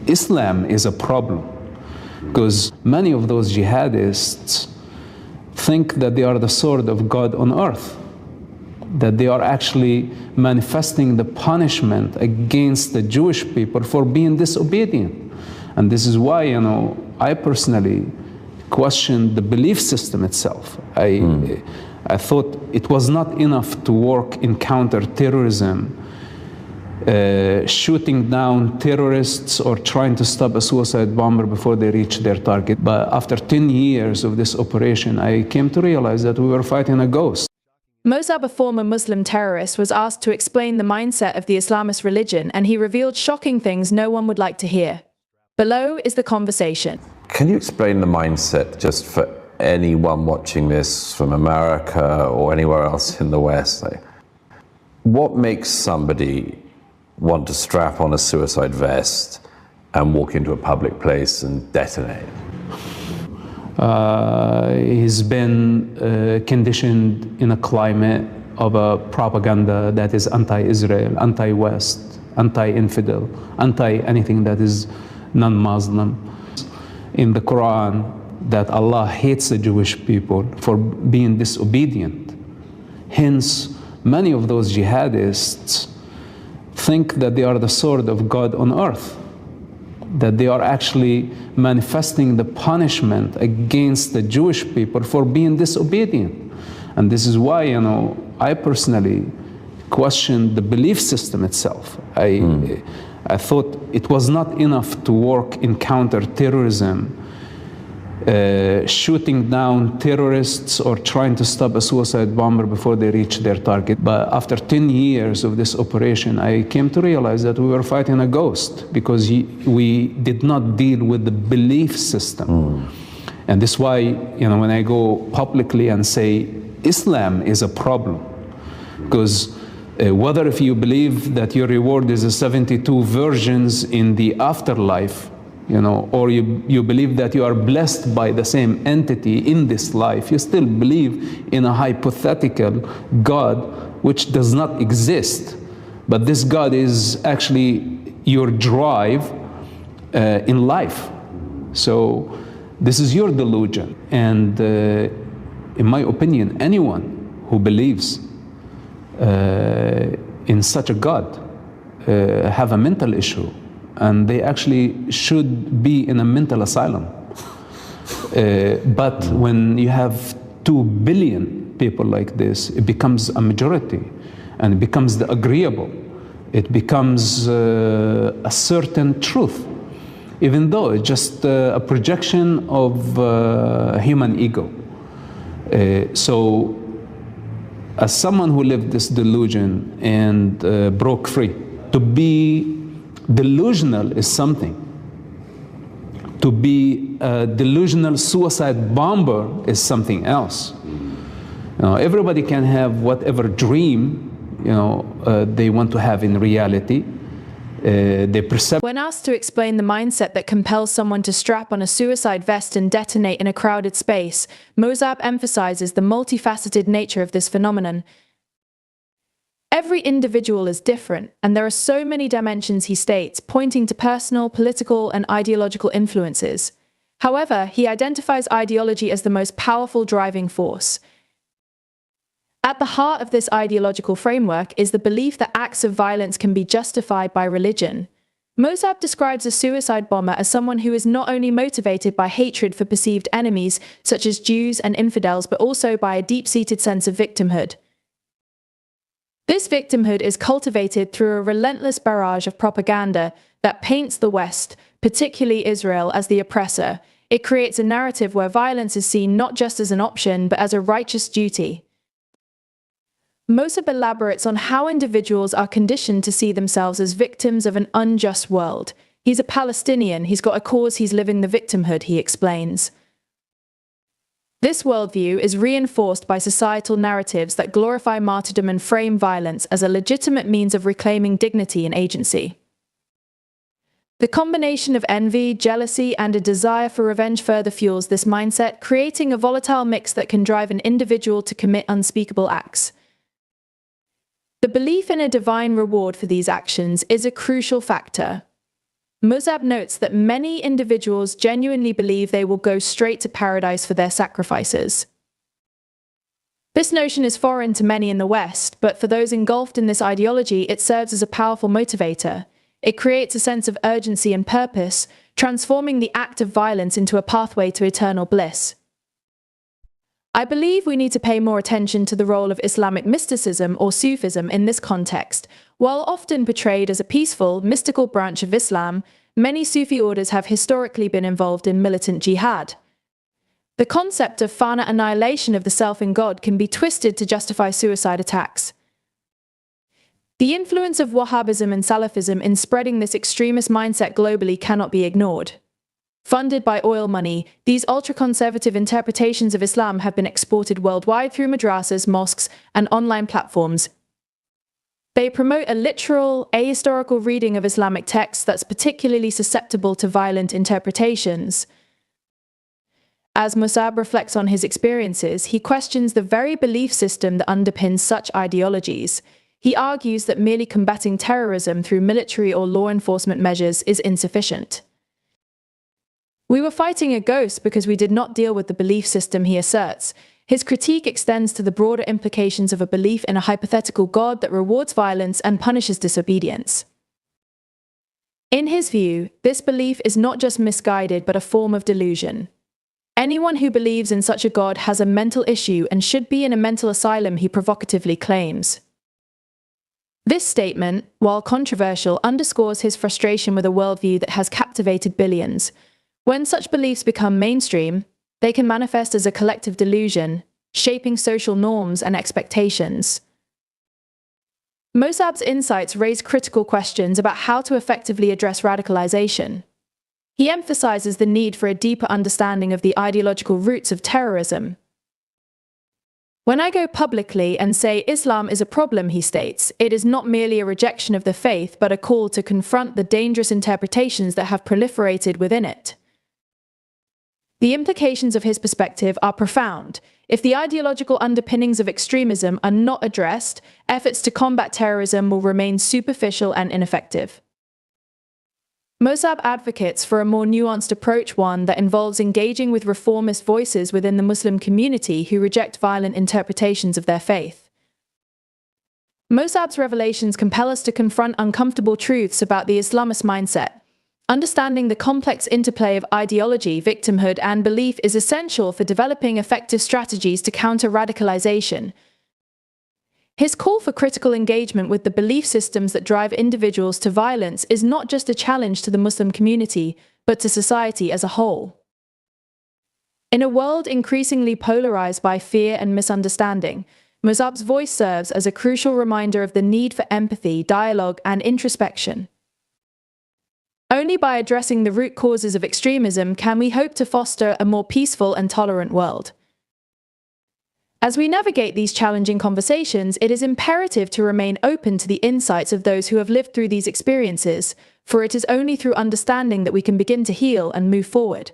Islam is a problem because many of those jihadists think that they are the sword of God on earth, that they are actually manifesting the punishment against the Jewish people for being disobedient. And this is why, I personally questioned the belief system itself. I thought it was not enough to work in counter-terrorism, shooting down terrorists or trying to stop a suicide bomber before they reach their target. But after 10 years of this operation, I came to realize that we were fighting a ghost. Murtad, a former Muslim terrorist, was asked to explain the mindset of the Islamist religion, and he revealed shocking things no one would like to hear. Below is the conversation. Can you explain the mindset just for anyone watching this from America or anywhere else in the West? What makes somebody want to strap on a suicide vest and walk into a public place and detonate? He's been conditioned in a climate of a propaganda that is anti-Israel, anti-West, anti-infidel, anti-anything that is non-Muslim. In the Quran, that Allah hates the Jewish people for being disobedient. Hence, many of those jihadists think that they are the sword of God on earth, that they are actually manifesting the punishment against the Jewish people for being disobedient. And this is why, I personally questioned the belief system itself. I thought it was not enough to work in counter-terrorism, shooting down terrorists or trying to stop a suicide bomber before they reach their target. But after 10 years of this operation, I came to realize that we were fighting a ghost because we did not deal with the belief system. And this is why, when I go publicly and say Islam is a problem, because whether if you believe that your reward is 72 virgins in the afterlife, or you believe that you are blessed by the same entity in this life, you still believe in a hypothetical God which does not exist. But this God is actually your drive in life. So this is your delusion. And in my opinion, anyone who believes in such a God have a mental issue, and they actually should be in a mental asylum. But when you have 2 billion people like this, it becomes a majority, and it becomes the agreeable. It becomes a certain truth, even though it's just a projection of human ego. So as someone who lived this delusion and broke free, to be delusional is something. To be a delusional suicide bomber is something else. Everybody can have whatever dream they want to have in reality. When asked to explain the mindset that compels someone to strap on a suicide vest and detonate in a crowded space, Murtad emphasizes the multifaceted nature of this phenomenon. Every individual is different, and there are so many dimensions, he states, pointing to personal, political, and ideological influences. However, he identifies ideology as the most powerful driving force. At the heart of this ideological framework is the belief that acts of violence can be justified by religion. Murtad describes a suicide bomber as someone who is not only motivated by hatred for perceived enemies, such as Jews and infidels, but also by a deep-seated sense of victimhood. This victimhood is cultivated through a relentless barrage of propaganda that paints the West, particularly Israel, as the oppressor. It creates a narrative where violence is seen not just as an option, but as a righteous duty. Murtad elaborates on how individuals are conditioned to see themselves as victims of an unjust world. He's a Palestinian, he's got a cause, he's living the victimhood, he explains. This worldview is reinforced by societal narratives that glorify martyrdom and frame violence as a legitimate means of reclaiming dignity and agency. The combination of envy, jealousy, and a desire for revenge further fuels this mindset, creating a volatile mix that can drive an individual to commit unspeakable acts. The belief in a divine reward for these actions is a crucial factor. Murtad notes that many individuals genuinely believe they will go straight to paradise for their sacrifices. This notion is foreign to many in the West, but for those engulfed in this ideology, it serves as a powerful motivator. It creates a sense of urgency and purpose, transforming the act of violence into a pathway to eternal bliss. I believe we need to pay more attention to the role of Islamic mysticism or Sufism in this context. While often portrayed as a peaceful, mystical branch of Islam, many Sufi orders have historically been involved in militant jihad. The concept of fana annihilation of the self in God can be twisted to justify suicide attacks. The influence of Wahhabism and Salafism in spreading this extremist mindset globally cannot be ignored. Funded by oil money, these ultra-conservative interpretations of Islam have been exported worldwide through madrasas, mosques, and online platforms. They promote a literal, ahistorical reading of Islamic texts that's particularly susceptible to violent interpretations. As Murtad reflects on his experiences, he questions the very belief system that underpins such ideologies. He argues that merely combating terrorism through military or law enforcement measures is insufficient. We were fighting a ghost because we did not deal with the belief system, he asserts. His critique extends to the broader implications of a belief in a hypothetical God that rewards violence and punishes disobedience. In his view, this belief is not just misguided but a form of delusion. Anyone who believes in such a God has a mental issue and should be in a mental asylum, he provocatively claims. This statement, while controversial, underscores his frustration with a worldview that has captivated billions. When such beliefs become mainstream, they can manifest as a collective delusion, shaping social norms and expectations. Murtad's insights raise critical questions about how to effectively address radicalization. He emphasizes the need for a deeper understanding of the ideological roots of terrorism. When I go publicly and say Islam is a problem, he states, it is not merely a rejection of the faith but a call to confront the dangerous interpretations that have proliferated within it. The implications of his perspective are profound. If the ideological underpinnings of extremism are not addressed, efforts to combat terrorism will remain superficial and ineffective. Murtad advocates for a more nuanced approach, one that involves engaging with reformist voices within the Muslim community who reject violent interpretations of their faith. Murtad's revelations compel us to confront uncomfortable truths about the Islamist mindset. Understanding the complex interplay of ideology, victimhood, and belief is essential for developing effective strategies to counter radicalization. His call for critical engagement with the belief systems that drive individuals to violence is not just a challenge to the Muslim community, but to society as a whole. In a world increasingly polarized by fear and misunderstanding, Murtad's voice serves as a crucial reminder of the need for empathy, dialogue, and introspection. Only by addressing the root causes of extremism can we hope to foster a more peaceful and tolerant world. As we navigate these challenging conversations, it is imperative to remain open to the insights of those who have lived through these experiences, for it is only through understanding that we can begin to heal and move forward.